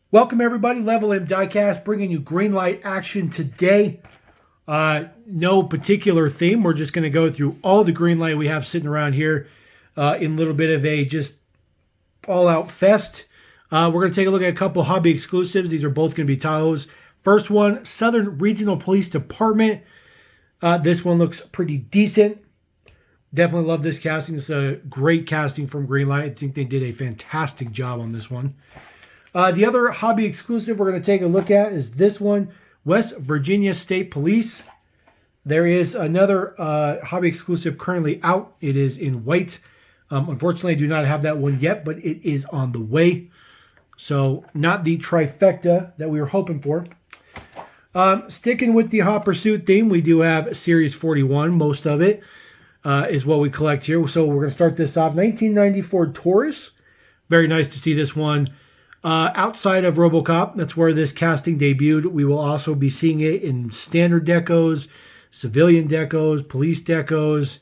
Welcome everybody, Level M Diecast bringing you Greenlight action today. No particular theme. We're just going to go through all the Greenlight we have sitting around here in a little bit of a just all-out fest. We're going to take a look at a couple hobby exclusives. These are both going to be Tahoes. First one, Southern Regional Police Department. This one looks pretty decent. Definitely love this casting. It's a great casting from Greenlight. I think they did a fantastic job on this one. The other hobby exclusive we're going to take a look at is this one, West Virginia State Police. There is another hobby exclusive currently out. It is in white. Unfortunately, I do not have that one yet, but it is on the way. So not the trifecta that we were hoping for. Sticking with the Hot Pursuit theme, we do have Series 41. Most of it is what we collect here. So we're going to start this off. 1994 Taurus. Very nice to see this one. Outside of RoboCop, that's where this casting debuted. We will also be seeing it in standard decos, civilian decos, police decos.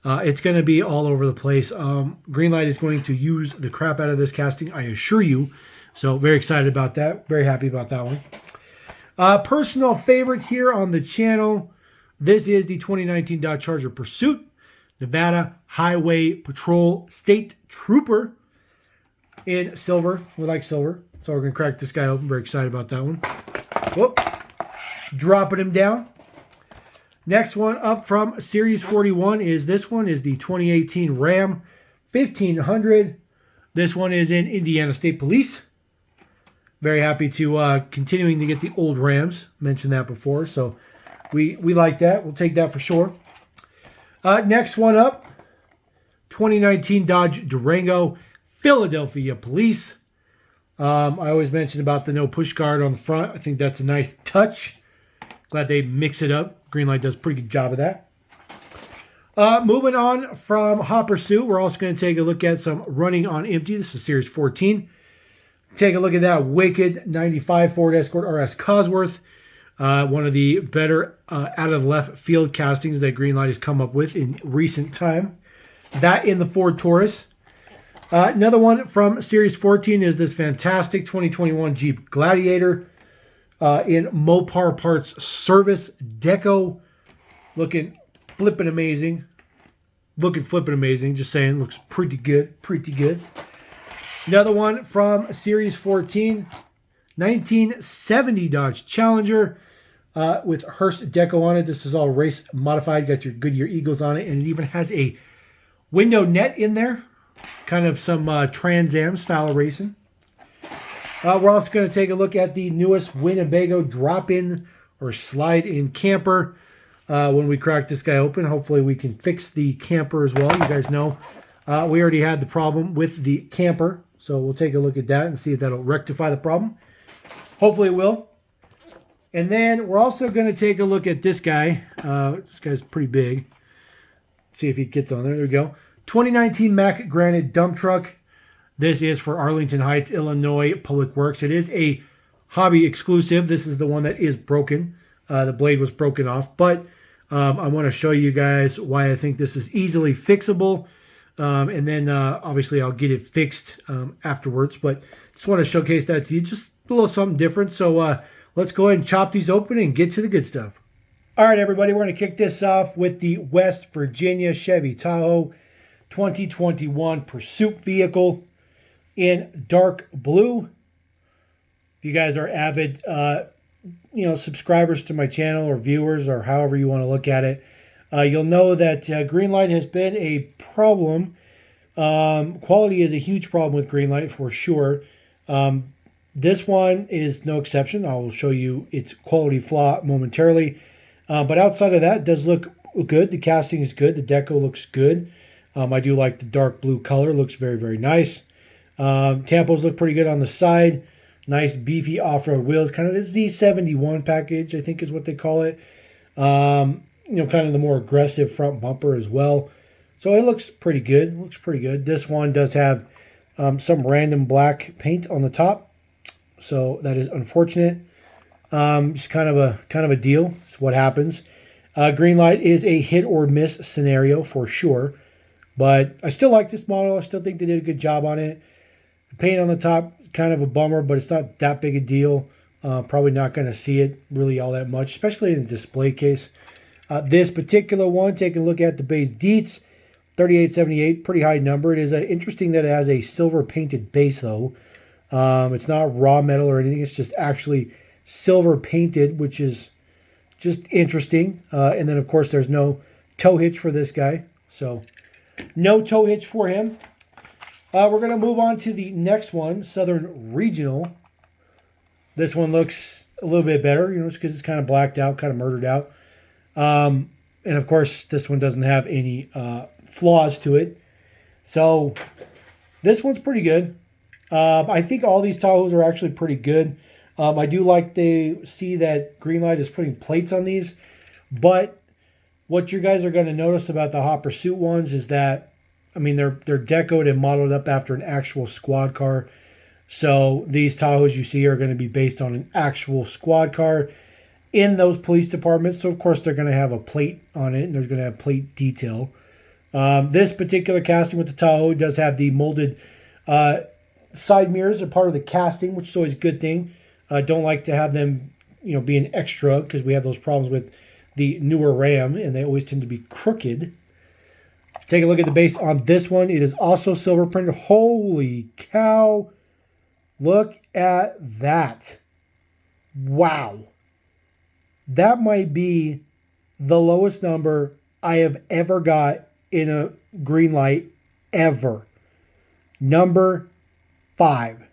It's going to be all over the place. Greenlight is going to use the crap out of this casting, I assure you. So very excited about that. Very happy about that one. Personal favorite here on the channel. This is the 2019 Dodge Charger Pursuit, Nevada Highway Patrol State Trooper. In silver. We like silver. So we're going to crack this guy open. Very excited about that one. Whoop. Dropping him down. Next one up from Series 41 is this one is the 2018 Ram 1500. This one is in Indiana State Police. Very happy to continuing to get the old Rams. Mentioned that before. So we like that. We'll take that for sure. Next one up. 2019 Dodge Durango. Philadelphia Police. I always mention about the no push guard on the front. I think that's a nice touch. Glad they mix it up. Greenlight does a pretty good job of that. Moving on from Hot Pursuit, we're also going to take a look at some running on empty. This is Series 14. Take a look at that wicked 95 Ford Escort RS Cosworth. One of the better out of the left field castings that Greenlight has come up with in recent time. That in the Ford Taurus. Another one from Series 14 is this fantastic 2021 Jeep Gladiator in Mopar Parts Service Deco. Looking flipping amazing. Just saying, looks pretty good. Another one from Series 14, 1970 Dodge Challenger with Hearst Deco on it. This is all race modified. Got your Goodyear Eagles on it, and it even has a window net in there. Kind of some Trans Am style of racing. We're also going to take a look at the newest Winnebago drop-in or slide-in camper. When we crack this guy open, hopefully we can fix the camper as well. You guys know we already had the problem with the camper. So we'll take a look at that and see if that'll rectify the problem. Hopefully it will. And then we're also going to take a look at this guy. This guy's pretty big. See if he gets on there. There we go. 2019 Mack Granite dump truck. This is for Arlington Heights, Illinois Public Works. It is a hobby exclusive. This is the one that is broken. The blade was broken off. But I want to show you guys why I think this is easily fixable. And then obviously I'll get it fixed afterwards. But just want to showcase that to you. Just a little something different. So let's go ahead and chop these open and get to the good stuff. All right, everybody. We're going to kick this off with the West Virginia Chevy Tahoe 2021 Pursuit vehicle in dark blue. If you guys are avid, subscribers to my channel or viewers or however you want to look at it, you'll know that Greenlight has been a problem. Quality is a huge problem with Greenlight for sure. This one is no exception. I will show you its quality flaw momentarily. But outside of that, it does look good. The casting is good. The deco looks good. I do like the dark blue color. Looks very, very nice. Tampos look pretty good on the side. Nice beefy off-road wheels. Kind of the Z71 package, I think is what they call it. Kind of the more aggressive front bumper as well. So it looks pretty good. This one does have some random black paint on the top. So that is unfortunate. Just kind of a deal. It's what happens. Greenlight is a hit or miss scenario for sure. But I still like this model. I still think they did a good job on it. Paint on the top, kind of a bummer, but it's not that big a deal. Probably not going to see it really all that much, especially in a display case. This particular one, taking a look at the base deets, 3878, pretty high number. It is interesting that it has a silver painted base, though. It's not raw metal or anything. It's just actually silver painted, which is just interesting. And then, of course, there's no tow hitch for this guy. So, no tow hitch for him. We're going to move on to the next one, Southern Regional. This one looks a little bit better, just because it's kind of blacked out, kind of murdered out. And, of course, this one doesn't have any flaws to it. So, this one's pretty good. I think all these Tahoes are actually pretty good. I do like to see that Greenlight is putting plates on these. But what you guys are going to notice about the Hot Pursuit ones is that, they're decoed and modeled up after an actual squad car. So these Tahoes you see are going to be based on an actual squad car in those police departments. So, of course, they're going to have a plate on it, and there's going to have plate detail. This particular casting with the Tahoe does have the molded side mirrors are part of the casting, which is always a good thing. Don't like to have them, be an extra, because we have those problems with the newer Ram, and they always tend to be crooked. Take a look at the base on this one. It is also silver printed. Holy cow. Look at that. Wow. That might be the lowest number I have ever got in a Greenlight ever. Number 5.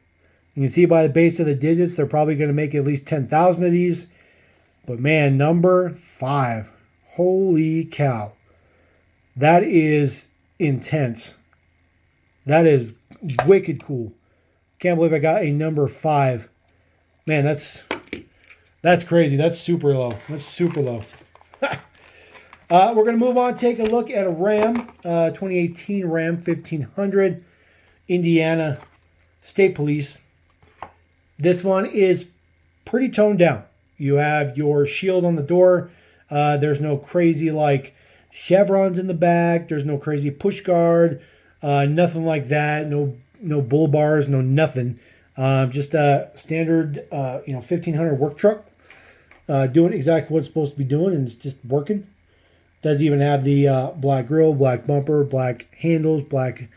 You can see by the base of the digits, they're probably going to make at least 10,000 of these. But man, number 5. Holy cow. That is intense. That is wicked cool. Can't believe I got a number 5. Man, that's crazy. That's super low. That's super low. We're going to move on. Take a look at a Ram. 2018 Ram 1500. Indiana State Police. This one is pretty toned down. You have your shield on the door. There's no crazy chevrons in the back. There's no crazy push guard. Nothing like that. No bull bars. No nothing. Just a standard 1500 work truck. Doing exactly what it's supposed to be doing, and it's just working. Does even have the black grille, black bumper, black handles, black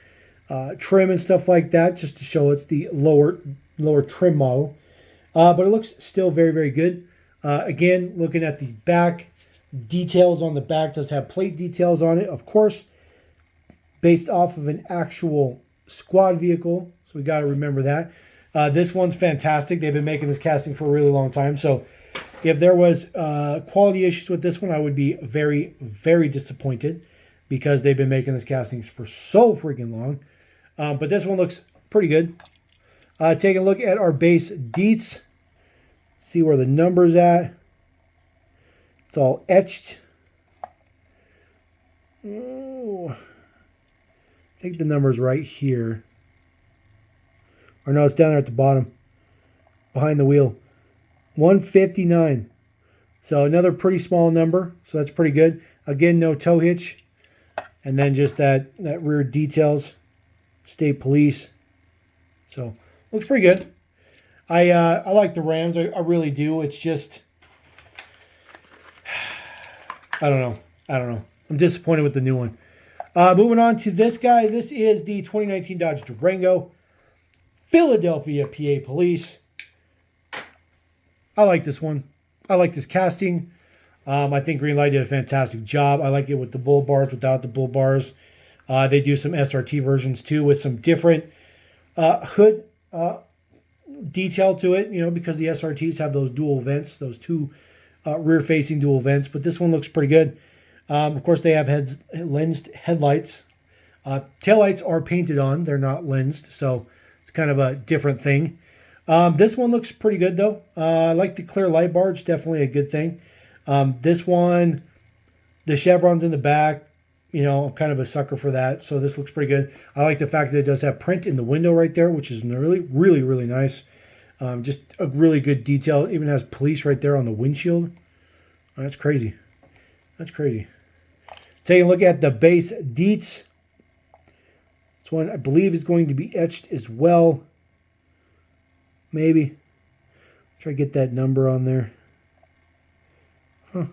trim and stuff like that, just to show it's the lower trim model. But it looks still very, very good. Again, looking at the back, details on the back does have plate details on it, of course, based off of an actual squad vehicle. So we got to remember that. This one's fantastic. They've been making this casting for a really long time. So if there was quality issues with this one, I would be very, very disappointed, because they've been making this castings for so freaking long. But this one looks pretty good. Taking a look at our base deets. See where the number's at. It's all etched. Oh, I think the number's right here. Or no, it's down there at the bottom, behind the wheel. 159. So another pretty small number. So that's pretty good. Again, no tow hitch. And then just that rear details. State Police. So looks pretty good. I like the Rams. I really do. It's just, I don't know. I'm disappointed with the new one. Moving on to this guy. This is the 2019 Dodge Durango. Philadelphia, PA Police. I like this one. I like this casting. I think Greenlight did a fantastic job. I like it with the bull bars, without the bull bars. They do some SRT versions too with some different hood detail to it, because the SRTs have those dual vents, those two rear-facing dual vents. But this one looks pretty good. Of course, they have lensed headlights. Taillights are painted on. They're not lensed, so it's kind of a different thing. This one looks pretty good, though. I like the clear light bar. It's definitely a good thing. This one, the chevrons in the back, I'm kind of a sucker for that. So this looks pretty good. I like the fact that it does have print in the window right there, which is really, really, really nice. Just a really good detail. It even has police right there on the windshield. Oh, that's crazy. That's crazy. Taking a look at the base deets. This one, I believe, is going to be etched as well. maybe. Try to get that number on there. Huh.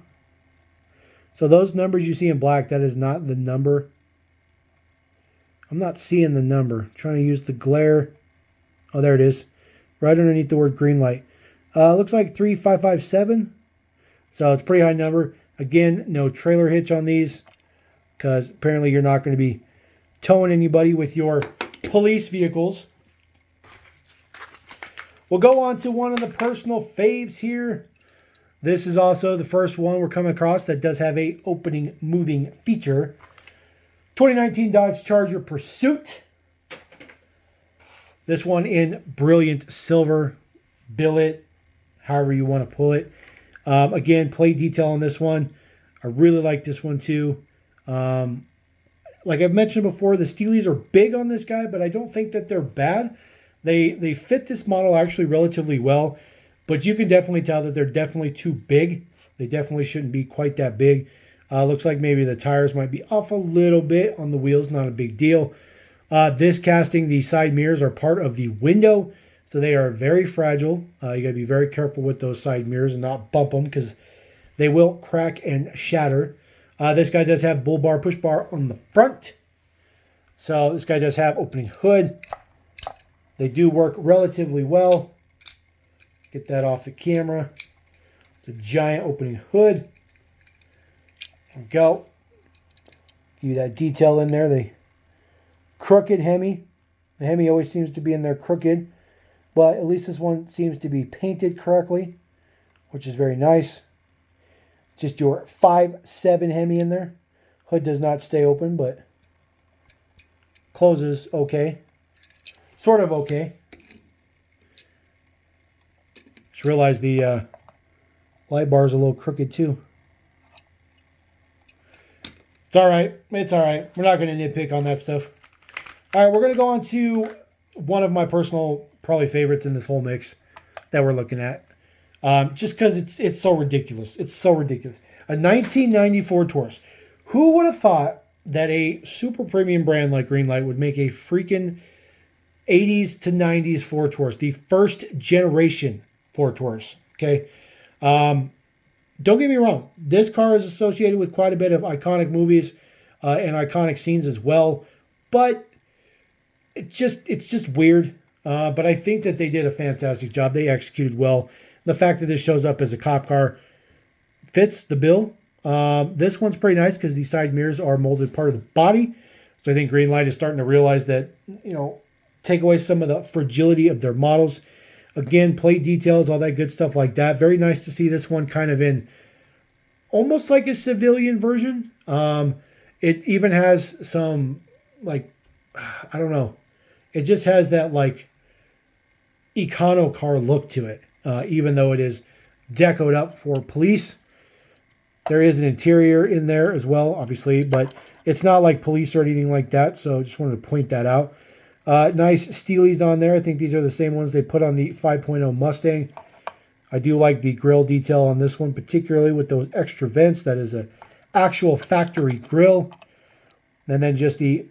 So those numbers you see in black, that is not the number. I'm not seeing the number. I'm trying to use the glare. Oh, there it is. Right underneath the word Greenlight. Looks like 3557. So it's a pretty high number. Again, no trailer hitch on these, because apparently you're not going to be towing anybody with your police vehicles. We'll go on to one of the personal faves here. This is also the first one we're coming across that does have a opening moving feature. 2019 Dodge Charger Pursuit. This one in brilliant silver, billet, however you want to pull it. Again, plate detail on this one. I really like this one too. Like I've mentioned before, the Steelies are big on this guy, but I don't think that they're bad. They fit this model actually relatively well, but you can definitely tell that they're definitely too big. They definitely shouldn't be quite that big. Looks like maybe the tires might be off a little bit on the wheels, not a big deal. This casting, the side mirrors are part of the window, so they are very fragile. You got to be very careful with those side mirrors and not bump them, because they will crack and shatter. This guy does have bull bar, push bar on the front. So this guy does have opening hood. They do work relatively well. Get that off the camera. It's a giant opening hood. There we go. Give you that detail in there. The crooked Hemi. The Hemi always seems to be in there crooked, but at least this one seems to be painted correctly, which is very nice. Just your 5.7 Hemi in there. Hood does not stay open, but closes okay. Sort of okay. Just realized the light bar is a little crooked too. It's all right. It's all right. We're not going to nitpick on that stuff. All right, we're going to go on to one of my personal, probably favorites in this whole mix that we're looking at. Just because it's so ridiculous. It's so ridiculous. A 1994 Taurus. Who would have thought that a super premium brand like Greenlight would make a freaking 80s to 90s Ford Taurus, the first generation Ford Taurus? Okay. Don't get me wrong. This car is associated with quite a bit of iconic movies and iconic scenes as well. But it's just weird. But I think that they did a fantastic job. They executed well. The fact that this shows up as a cop car fits the bill. This one's pretty nice because the side mirrors are molded part of the body. So I think Greenlight is starting to realize that, take away some of the fragility of their models. Again, plate details, all that good stuff like that. Very nice to see this one kind of in almost like a civilian version. It even has some, I don't know. It just has that, econo car look to it. Even though it is decoed up for police. There is an interior in there as well, obviously, but it's not like police or anything like that, so just wanted to point that out. Nice Steelies on there. I think these are the same ones they put on the 5.0 Mustang. I do like the grille detail on this one, particularly with those extra vents. That is an actual factory grille. And then just the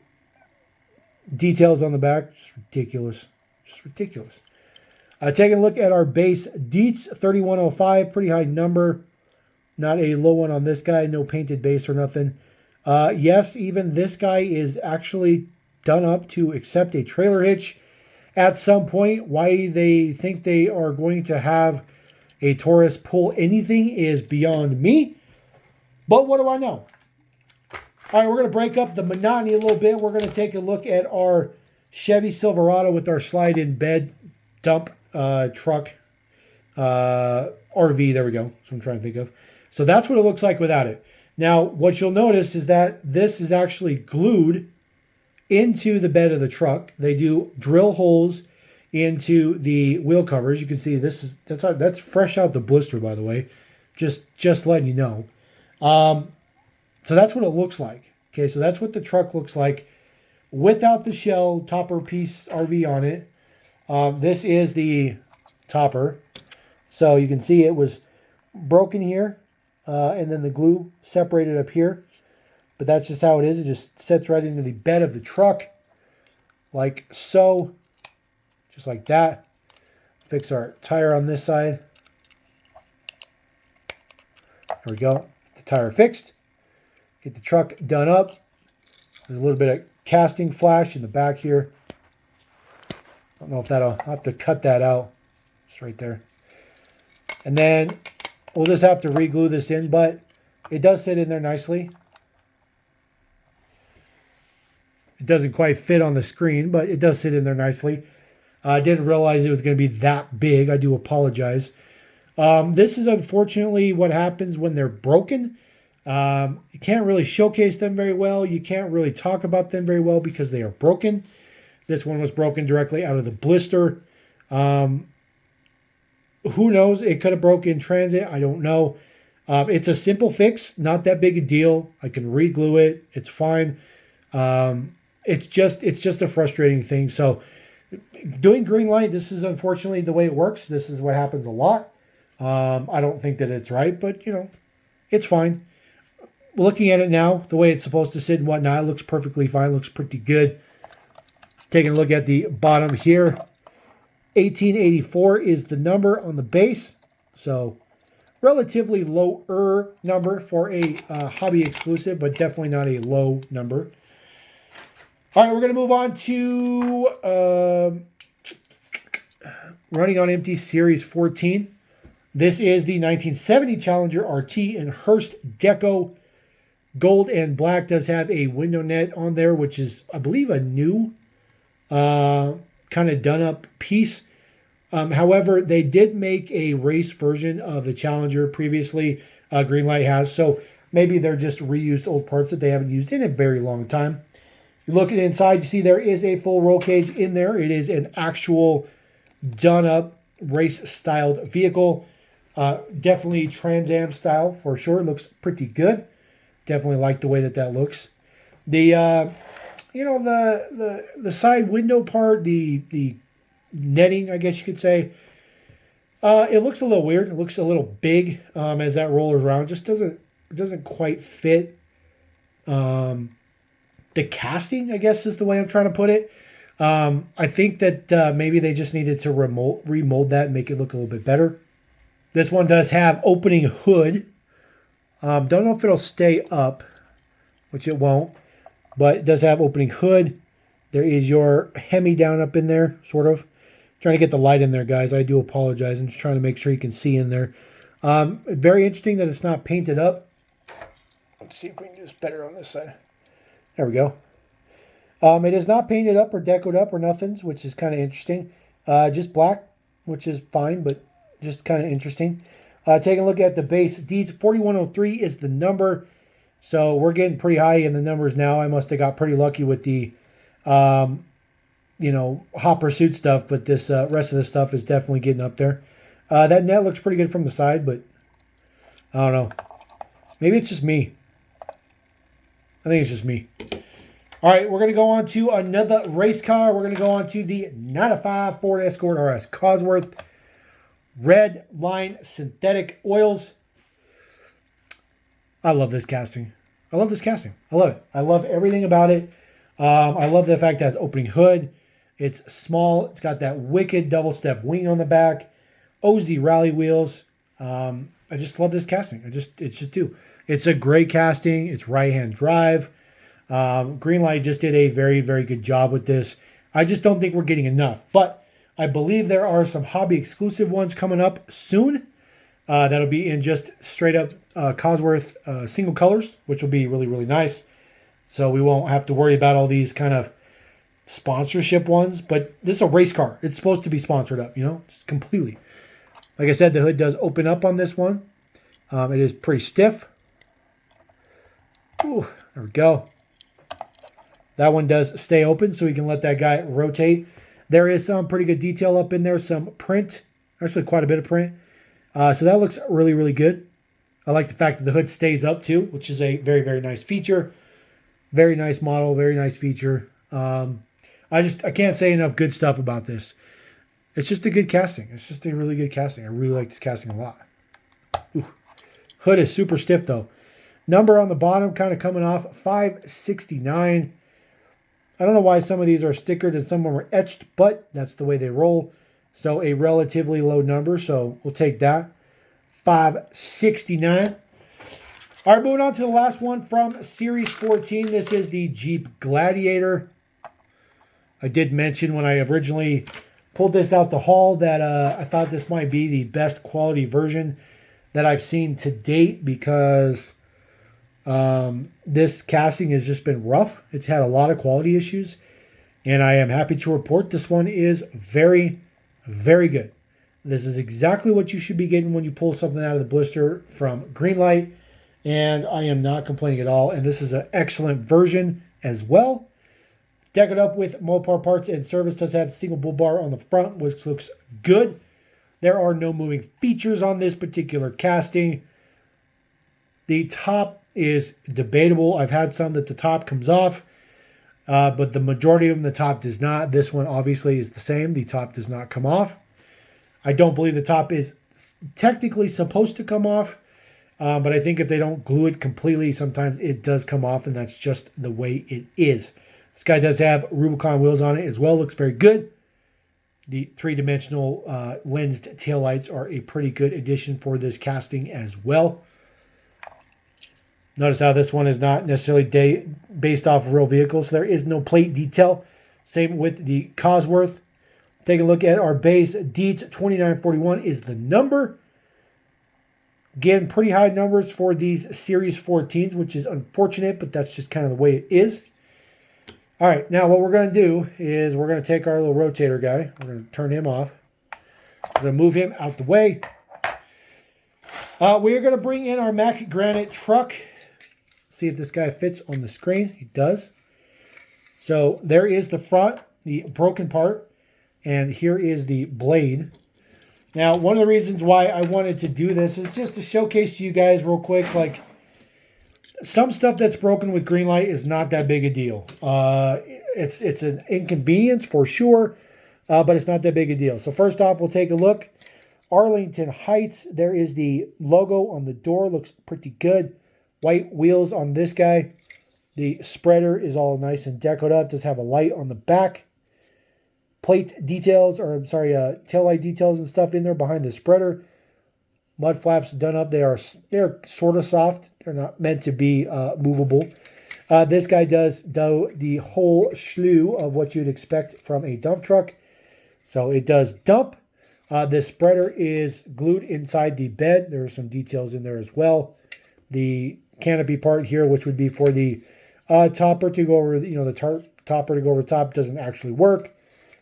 details on the back, just ridiculous. Just ridiculous. Taking a look at our base Dietz 3105, pretty high number. Not a low one on this guy, no painted base or nothing. Yes, even this guy is actually done up to accept a trailer hitch at some point. Why they think they are going to have a Taurus pull anything is beyond me. But what do I know? All right, we're going to break up the monotony a little bit. We're going to take a look at our Chevy Silverado with our slide-in bed dump truck RV. There we go. That's what I'm trying to think of. So that's what it looks like without it. Now, what you'll notice is that this is actually glued into the bed of the truck. They do drill holes into the wheel covers. You can see that's fresh out the blister, by the way. Just letting you know. So that's what it looks like. Okay, so that's what the truck looks like without the shell topper piece RV on it. This is the topper. So you can see it was broken here, and then the glue separated up here. But that's just how it is. It just sets right into the bed of the truck, like so. Just like that. fix our tire on this side. There we go. The tire fixed. Get the truck done up. There's a little bit of casting flash in the back here. I don't know if I'll have to cut that out. It's right there. And then we'll just have to re-glue this in, but it does sit in there nicely. It doesn't quite fit on the screen, but it does sit in there nicely. I didn't realize it was going to be that big. I do apologize. This is unfortunately what happens when they're broken. You can't really showcase them very well. You can't really talk about them very well because they are broken. This one was broken directly out of the blister. Who knows? It could have broken in transit. I don't know. It's a simple fix, not that big a deal. I can re-glue it. It's fine. It's just a frustrating thing. So doing Greenlight, this is unfortunately the way it works. This is what happens a lot. I don't think that it's right, but you know, it's fine. Looking at it now, the way it's supposed to sit and whatnot, it looks perfectly fine. It looks pretty good. Taking a look at the bottom here, 1884 is the number on the base. So relatively lower number for a hobby exclusive, but definitely not a low number. All right, we're going to move on to running on empty Series 14. This is the 1970 Challenger RT in Hearst Deco. Gold and black. Does have a window net on there, which is, I believe, a new kind of done-up piece. However, they did make a race version of the Challenger previously. Greenlight has, so maybe they're just reused old parts that they haven't used in a very long time. You look at the inside, you see there is a full roll cage in there. It is an actual done-up race-styled vehicle. Definitely Trans Am style for sure. It looks pretty good. Definitely like the way that looks. The the side window part, the netting, I guess you could say, it looks a little weird. It looks a little big as that rollers around. Just doesn't quite fit. The casting, I guess, is the way I'm trying to put it. I think that maybe they just needed to remold that and make it look a little bit better. This one does have opening hood. Don't know if it'll stay up, which it won't, but it does have opening hood. There is your Hemi down up in there, sort of. Trying to get the light in there, guys. I do apologize. I'm just trying to make sure you can see in there. Very interesting that it's not painted up. Let's see if we can do this better on this side. There we go. It is not painted up or decoed up or nothing, which is kind of interesting. Just black, which is fine, but just kind of interesting. Taking a look at the base deeds, 4103 is the number. So we're getting pretty high in the numbers now. I must have got pretty lucky with the, hot pursuit stuff, but this rest of the stuff is definitely getting up there. That net looks pretty good from the side, but I don't know. Maybe it's just me. I think it's just me. All right, we're going to go on to another race car. We're going to go on to the 95 Ford Escort RS Cosworth. Red line synthetic oils. I love this casting. I love it. I love everything about it. I love the fact that it has opening hood. It's small. It's got that wicked double step wing on the back. OZ rally wheels. I just love this casting. It's just do. It's a great casting. It's right-hand drive. Greenlight just did a very, very good job with this. I just don't think we're getting enough. But I believe there are some hobby exclusive ones coming up soon. That'll be in just straight up Cosworth single colors, which will be really, really nice. So we won't have to worry about all these kind of sponsorship ones. But this is a race car. It's supposed to be sponsored up, just completely. Like I said, the hood does open up on this one. It is pretty stiff. Ooh, there we go. That one does stay open, so we can let that guy rotate. There is some pretty good detail up in there, some print, actually quite a bit of print. So that looks really, really good. I like the fact that the hood stays up too, which is a very, very nice feature. Very nice model, very nice feature. I can't say enough good stuff about this. It's just a good casting. It's just a really good casting. I really like this casting a lot. Ooh. Hood is super stiff though. Number on the bottom kind of coming off, 569. I don't know why some of these are stickered and some of them are etched, but that's the way they roll. So a relatively low number. So we'll take that. $569. All right, moving on to the last one from Series 14. This is the Jeep Gladiator. I did mention when I originally pulled this out the haul that I thought this might be the best quality version that I've seen to date because this casting has just been rough. It's had a lot of quality issues, and I am happy to report this one is very, very good. This is exactly what you should be getting when you pull something out of the blister from Greenlight, and I am not complaining at all. And this is an excellent version as well. Decorated up with Mopar parts and service. Does have a single bull bar on the front, which looks good. There are no moving features on this particular casting. The top is debatable. I've had some that the top comes off, but the majority of them, the top does not. This one obviously is the same. The top does not come off. I don't believe the top is technically supposed to come off, but I think if they don't glue it completely, sometimes it does come off, and that's just the way it is. This guy does have Rubicon wheels on it as well. Looks very good. The three-dimensional lensed taillights are a pretty good addition for this casting as well. Notice how this one is not necessarily based off of real vehicles. There is no plate detail. Same with the Cosworth. Taking a look at our base. Deets 2941 is the number. Again, pretty high numbers for these Series 14s, which is unfortunate, but that's just kind of the way it is. All right, now what we're going to do is we're going to take our little rotator guy. We're going to turn him off. We're going to move him out the way. We are going to bring in our Mack Granite truck. See if this guy fits on the screen. He does. So there is the front, the broken part, and here is the blade. Now, one of the reasons why I wanted to do this is just to showcase to you guys real quick, like, some stuff that's broken with Greenlight is not that big a deal. It's an inconvenience for sure, but it's not that big a deal. So first off, we'll take a look. Arlington Heights, there is the logo on the door. Looks pretty good. White wheels on this guy. The spreader is all nice and decoed up. Does have a light on the back. Plate details, or I'm sorry, taillight details and stuff in there behind the spreader. Mud flaps done up. They're sort of soft. They're not meant to be movable. This guy does the whole slew of what you'd expect from a dump truck. So it does dump. This spreader is glued inside the bed. There are some details in there as well. The canopy part here, which would be for the topper to go over, the topper to go over the top, doesn't actually work.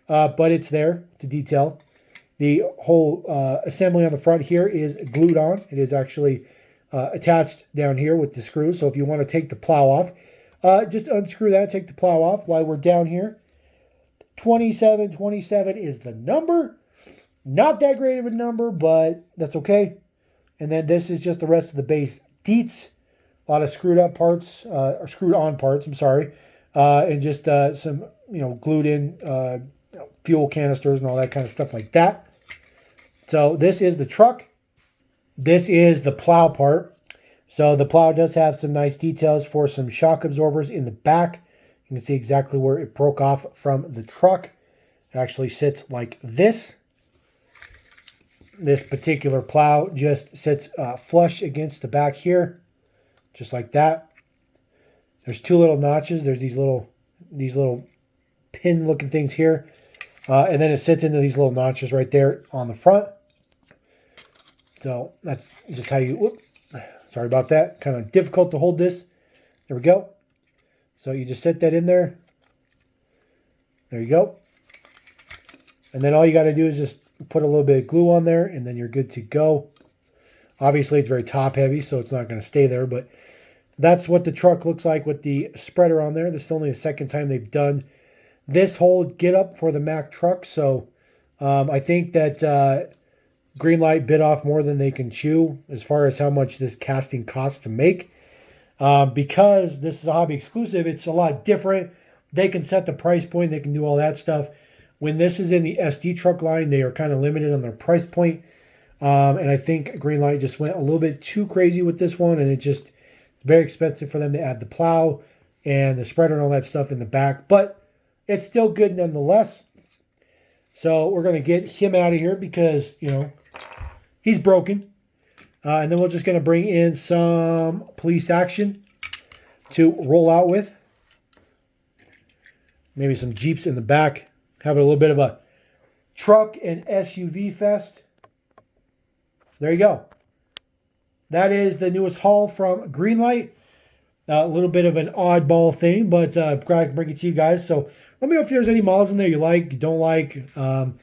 But it's there to detail. The whole assembly on the front here is glued on. It is actually attached down here with the screws. So if you want to take the plow off, just unscrew that, take the plow off while we're down here. 2727 is the number. Not that great of a number, but that's okay. And then this is just the rest of the base deets. A lot of screwed up parts, or screwed on parts, I'm sorry. And just some, glued in fuel canisters and all that kind of stuff like that. So this is the truck. This is the plow part. So the plow does have some nice details for some shock absorbers in the back. You can see exactly where it broke off from the truck. It actually sits like this. This particular plow just sits flush against the back here, just like that. There's two little notches. There's these little pin-looking things here. And then it sits into these little notches right there on the front. So that's just how you, sorry about that. Kind of difficult to hold this. There we go. So you just set that in there. There you go. And then all you got to do is just put a little bit of glue on there, and then you're good to go. Obviously, it's very top heavy, so it's not going to stay there, but that's what the truck looks like with the spreader on there. This is only the second time they've done this whole get up for the Mack truck, so I think that Greenlight bit off more than they can chew as far as how much this casting costs to make. Because this is a hobby exclusive, it's a lot different. They can set the price point, they can do all that stuff. When this is in the SD truck line, they are kind of limited on their price point. And I think Greenlight just went a little bit too crazy with this one, and it just very expensive for them to add the plow and the spreader and all that stuff in the back. But it's still good nonetheless. So we're going to get him out of here because, you know, he's broken. And then we're just going to bring in some police action to roll out with. Maybe some Jeeps in the back. Having a little bit of a truck and SUV fest. So there you go. That is the newest haul from Greenlight. A little bit of an oddball thing, but glad I can bring it to you guys. So let me know if there's any models in there you like, you don't like. You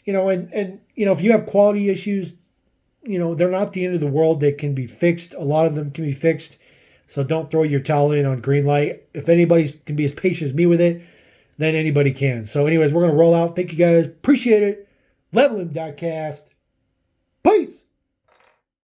know, and you know, if you have quality issues, you know, they're not the end of the world. They can be fixed. A lot of them can be fixed. So don't throw your towel in on Greenlight. If anybody can be as patient as me with it, then anybody can. So anyways, we're going to roll out. Thank you guys. Appreciate it. Level him, Diecast. Peace.